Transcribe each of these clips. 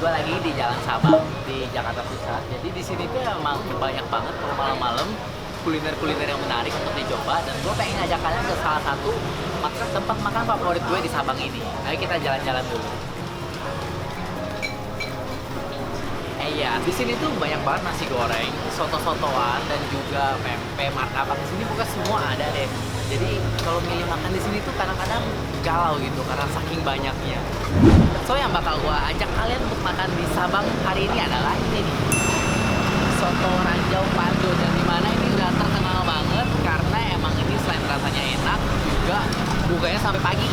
gue lagi di Jalan Sabang di Jakarta Pusat. Jadi di sini tuh emang banyak banget kalau malam-malam kuliner-kuliner yang menarik untuk dicoba, dan gue pengen ngajak kalian ke salah satu tempat makan favorit gue di Sabang ini. Ayo kita jalan-jalan dulu. Iya, di sini tuh banyak banget nasi goreng, soto-sotoan, dan juga pempek, martabak. Di sini pokoknya semua ada deh. Jadi kalau milih makan di sini tuh kadang-kadang galau gitu karena saking banyaknya. So yang bakal gue ajak kalian untuk makan di Sabang hari ini adalah ini nih, soto ranjau Pando, dan dimana ini udah terkenal banget karena emang ini selain rasanya enak juga bukanya sampai pagi.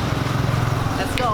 Let's go.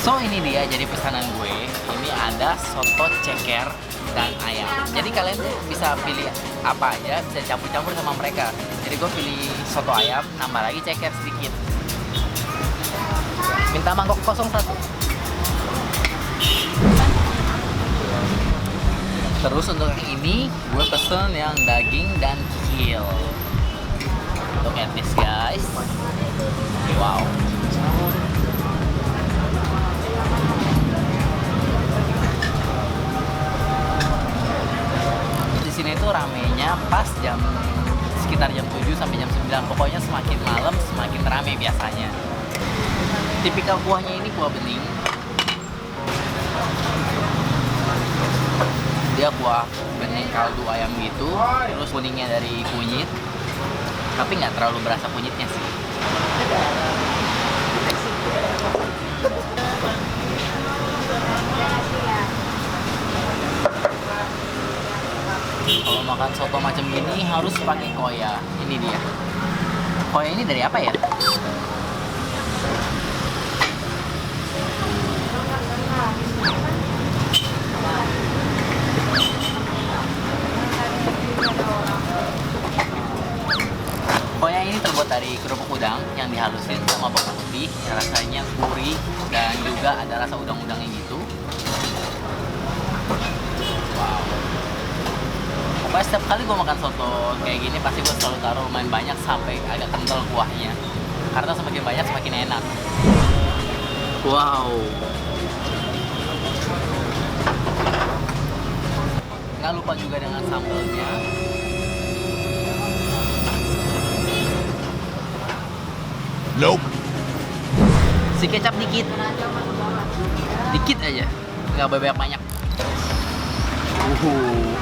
So ini dia jadi pesanan gue. Ini ada soto ceker dan ayam. Jadi kalian tuh bisa pilih apa aja, bisa campur-campur sama mereka. Jadi gue pilih soto ayam, nambah lagi ceker sedikit. Minta mangkok kosong satu. Terus untuk yang ini gue pesen yang daging dan kikil. Look at this guys. Wow. Di sini tuh ramenya pas sekitar jam 7 sampai jam 9. Pokoknya semakin malam semakin rame biasanya. Tipikal kuahnya ini kuah bening. Dia kuah bening kaldu ayam gitu, terus kuningnya dari kunyit. Tapi nggak terlalu berasa kunyitnya sih. Kalau makan soto macam gini harus pakai koya. Ini dia. Koya ini dari apa ya? Koya ini terbuat dari kerupuk udang yang dihalusin sama bawang putih, yang rasanya gurih dan juga ada rasa udang-udangnya gitu. Wow. Pokoknya setiap kali gue makan soto kayak gini pasti gue selalu taruh lumayan banyak sampai agak kental kuahnya. Karena semakin banyak semakin enak. Wow. Nggak lupa juga dengan sambelnya. Nope. Si kecap dikit. Dikit aja. Nggak banyak-banyak. Wow.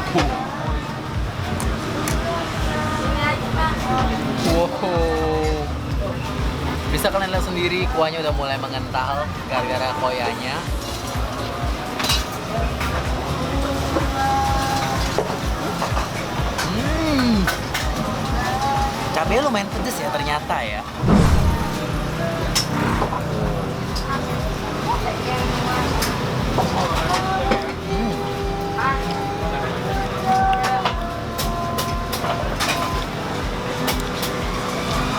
Bisa kalian lihat sendiri kuahnya udah mulai mengental gara-gara koyanya. Cabenya lumayan pedes ya ternyata ya.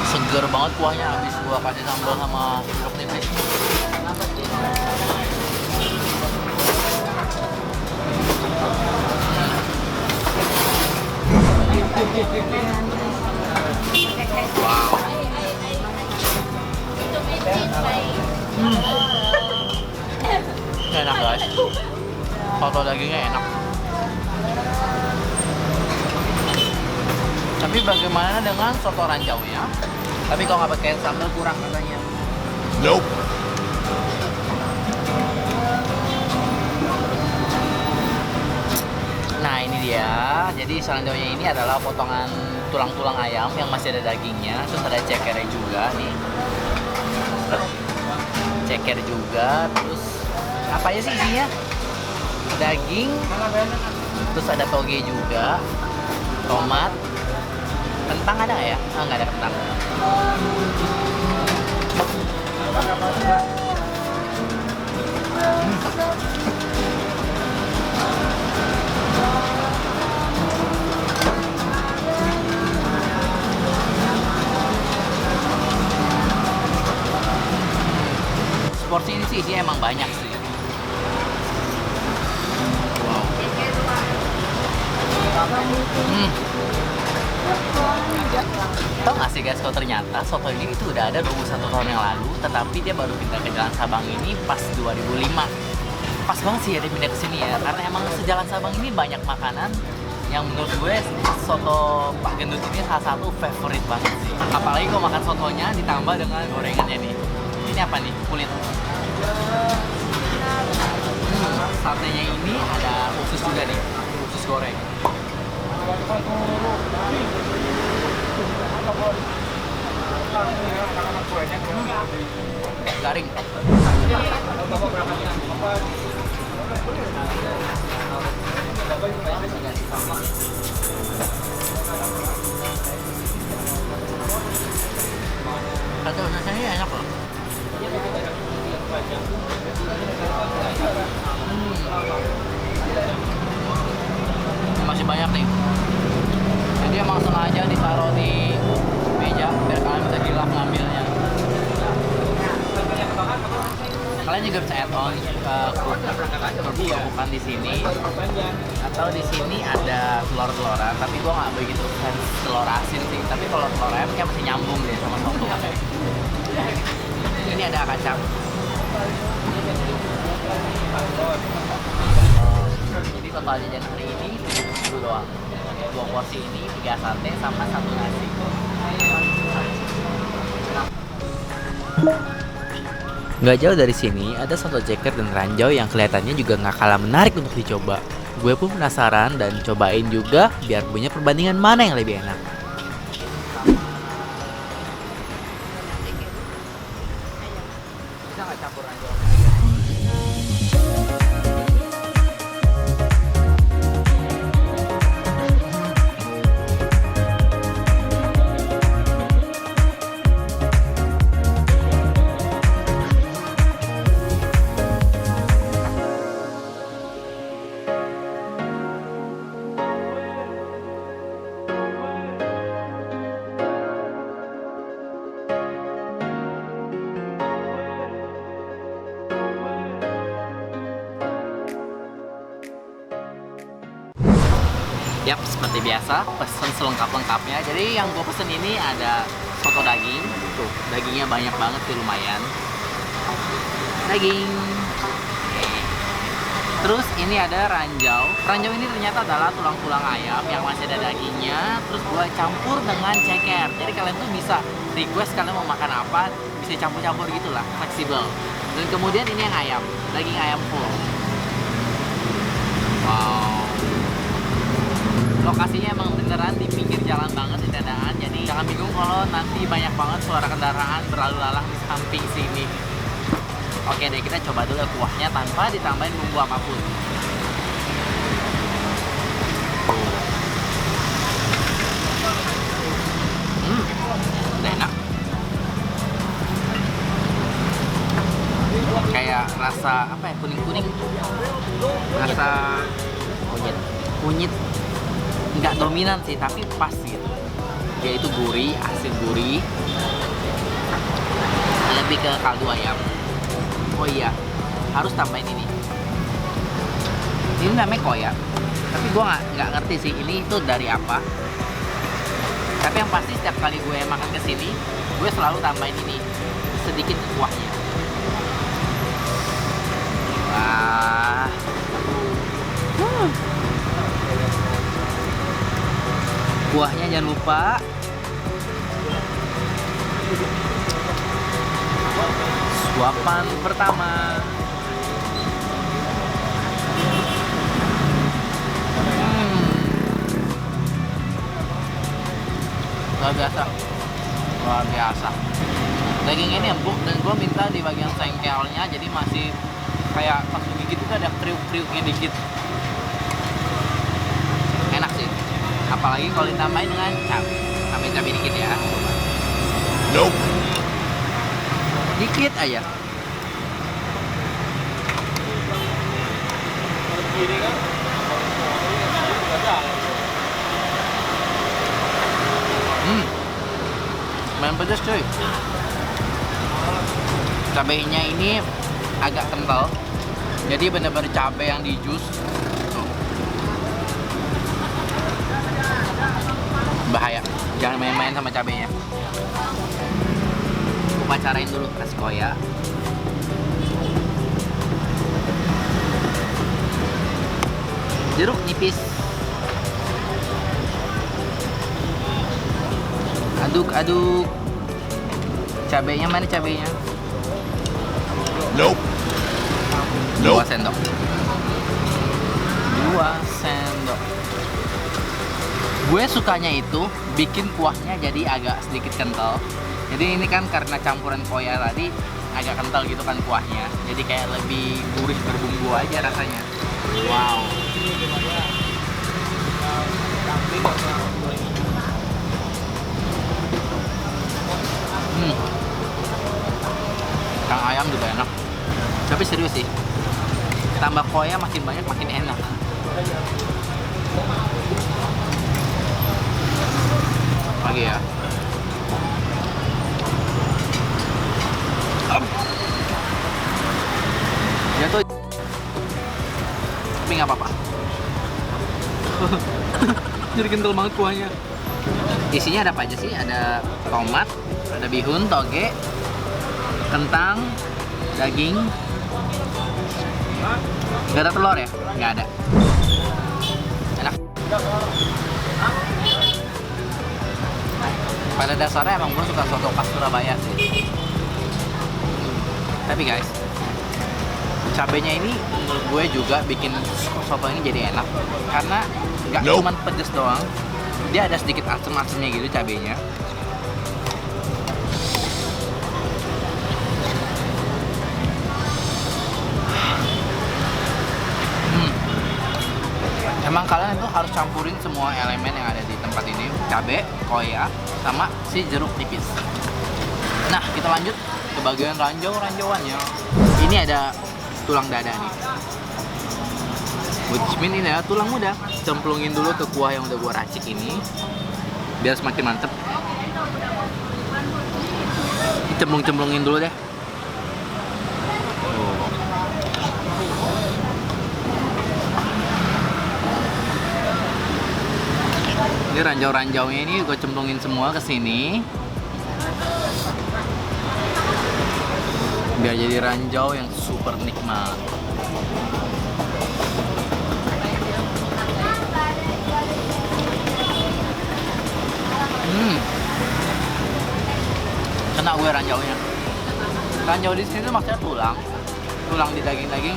Seger banget kuahnya habis gua kasih sambal sama jeruk nipis. Wow. Enak guys. Soto dagingnya enak. Tapi bagaimana dengan soto ranjaunya? Tapi kalau nggak pakai sambal kurang katanya. Nope. Nah ini dia. Jadi selanjutnya ini adalah potongan tulang-tulang ayam yang masih ada dagingnya. Terus ada cekernya juga nih. Ceker juga. Terus apa aja sih isinya? Daging. Terus ada toge juga. Tomat. Kentang ada nggak ya? Ah, nggak ada kentang. Porsi ini sih isinya emang banyak sih. Wow. Tahu nggak sih guys, kalau ternyata soto ini itu udah ada 21 tahun yang lalu, tetapi dia baru pindah ke Jalan Sabang ini pas 2005. Pas banget sih ya dia pindah ke sini ya, karena emang sejalan Sabang ini banyak makanan yang menurut gue soto Pak Gendut ini salah satu favorit banget sih. Apalagi kalau makan sotonya ditambah dengan gorengannya nih. Ini apa nih? Kulit. Satenya ini ada usus juga nih, usus goreng. Garing. Kata usahanya ini enak loh. Masih banyak nih. Jadi emang sengaja ditaruh di meja biar kalian bisa gilap ngambilnya. Kalian juga bisa add on kerupuk di sini, atau di sini ada telur-teloran. Tapi gua nggak begitu fans telur asin sih. Tapi kalau telur ayam kayak masih nyambung deh sama soto. Ini ada kacang. Jadi total jajan hari ini itu doang. 2 porsi ini, 3 sate sama 1 nasi. Nggak jauh dari sini ada soto ceker dan ranjau yang kelihatannya juga nggak kalah menarik untuk dicoba. Gue pun penasaran dan cobain juga biar punya perbandingan mana yang lebih enak. Bisa nggak campur ranjau? Yap, seperti biasa, pesen selengkap-lengkapnya. Jadi yang gue pesen ini ada soto daging. Tuh, dagingnya banyak banget sih, lumayan. Daging. Oke. Terus ini ada ranjau. Ranjau ini ternyata adalah tulang-tulang ayam yang masih ada dagingnya. Terus gue campur dengan ceker. Jadi kalian tuh bisa request kalian mau makan apa, bisa campur-campur gitulah, fleksibel. Dan kemudian ini yang ayam, daging ayam full. Wow. Lokasinya emang beneran di pinggir jalan banget di tendaan, jadi jangan bingung kalau nanti banyak banget suara kendaraan berlalu lalang di samping sini. Oke deh, kita coba dulu kuahnya tanpa ditambahin bumbu apapun. Udah enak. Kayak rasa apa ya, kuning-kuning. Rasa kunyit. Nggak dominan sih, tapi pas gitu. Dia itu gurih, asin gurih. Lebih ke kaldu ayam. Oh iya, harus tambahin ini. Ini namanya koya. Tapi gue nggak ngerti sih ini itu dari apa. Tapi yang pasti setiap kali gue makan kesini, gue selalu tambahin ini sedikit ke kuahnya. Wah. Kuahnya jangan lupa. Suapan pertama. luar biasa, luar biasa. Daging ini empuk dan gue minta di bagian sengkelnya, jadi masih kayak pas digigit itu ada kriuk-kriuknya dikit. Enak sih, apalagi kalau ditambahin dengan cabai. Tambahin cabai dikit ya. Nope. Dikit aja. Main pedas cuy. Cabainya ini agak kental, jadi bener-bener cabai yang di jus. Tuh. Bahaya, jangan main-main sama cabainya. Upacarain dulu kasih koya. Jeruk nipis. Aduk-aduk. Cabainya mana cabainya? Nope. 2 Nope. sendok. 2 sendok. Gue sukanya itu bikin kuahnya jadi agak sedikit kental. Jadi ini kan karena campuran koya tadi agak kental gitu kan kuahnya. Jadi kayak lebih gurih berbumbu aja rasanya. Wow. Kang ayam juga enak. Tapi serius sih, tambah koya makin banyak makin enak. Lagi ya. Jatuh. Tapi nggak apa-apa. Jadi kental banget kuahnya. Isinya ada apa aja sih? Ada tomat, ada bihun, toge, kentang, daging. Gak ada telur ya? Gak ada. Enak. Pada dasarnya emang gue suka soto khas Surabaya sih. Tapi guys, cabenya ini menurut gue juga bikin soto ini jadi enak. Karena gak Nope. cuma pedes doang, dia ada sedikit asem-asemnya gitu cabenya. Emang kalian itu harus campurin semua elemen yang ada di tempat ini, cabai, koya, sama si jeruk nipis. Nah, kita lanjut ke bagian ranjau-ranjauannya. Ini ada tulang dada nih. Which mean ini adalah tulang muda. Cemplungin dulu ke kuah yang udah gua racik ini, biar semakin mantep. Cemplung-cemplungin dulu deh. Ini ranjau-ranjaunya ini gue cemplungin semua ke sini. Biar jadi ranjau yang super nikmat. Kena gue ranjaunya. Ranjau di sini tuh maksudnya tulang. Tulang di daging-daging.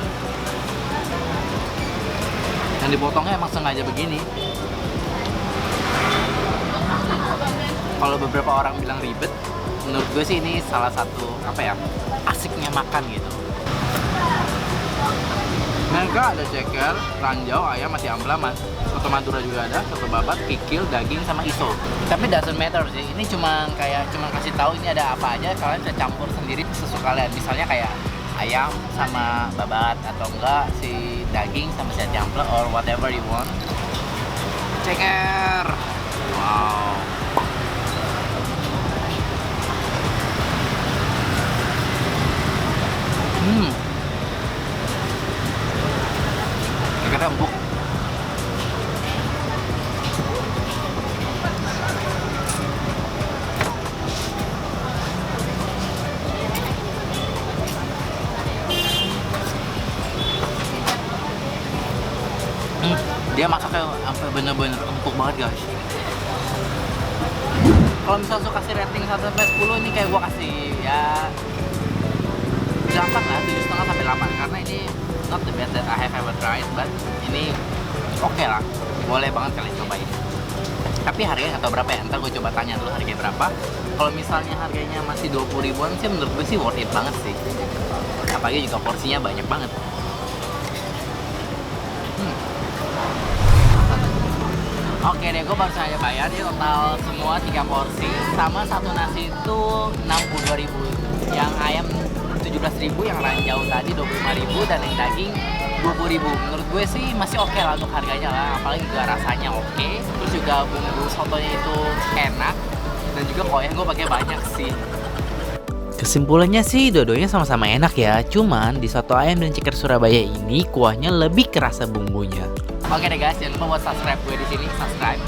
Yang dipotongnya emang sengaja begini. Kalau beberapa orang bilang ribet, menurut gue sih ini salah satu asiknya makan gitu. Mereka ada ceker, ranjau, ayam, mati amplaman, soto Madura juga ada, soto babat, kikil, daging, sama iso. Tapi doesn't matter sih. Ini cuma kasih tahu ini ada apa aja. Kalian bisa campur sendiri sesuka kalian. Misalnya kayak ayam sama babat atau enggak si daging sama si amplaman or whatever you want. Ceker. Wow. Cekernya empuk. Dia masaknya sampai bener-bener empuk banget guys. Kalau misalnya suka kasih rating 1/10, ini kayak gua kasih ya 8 lah, 7,5 sampai 8 karena ini not the best that I have ever tried, but ini oke lah, boleh banget kalian cobain. Tapi harganya nggak tahu berapa ya, ntar gue coba tanya dulu harganya berapa. Kalau misalnya harganya masih 20 ribuan sih menurut gue sih worth it banget sih. Apalagi juga porsinya banyak banget. Oke deh, gue baru saja bayar ya, total semua 3 porsi sama satu nasi itu 62.000. Yang ayam 17.000, yang ranjau tadi 25.000 dan yang daging 20.000. Menurut gue sih masih oke lah untuk harganya lah, apalagi juga rasanya oke. Terus juga bumbu sotonya itu enak dan juga koyak gue pakai banyak sih. Kesimpulannya sih dua-duanya sama-sama enak ya, cuman di soto ayam dan ceker Surabaya ini kuahnya lebih kerasa bumbunya. Oke deh guys, jangan lupa buat subscribe gue di sini, subscribe.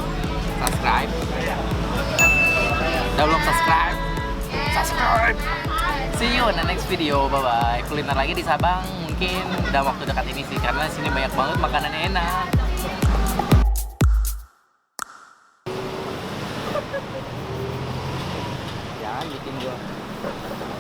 Udah belum subscribe? Subscribe. See you in the next video, bye bye. Kuliner lagi di Sabang mungkin udah waktu dekat ini sih, karena sini banyak banget makanannya enak. Ya, bikin gue.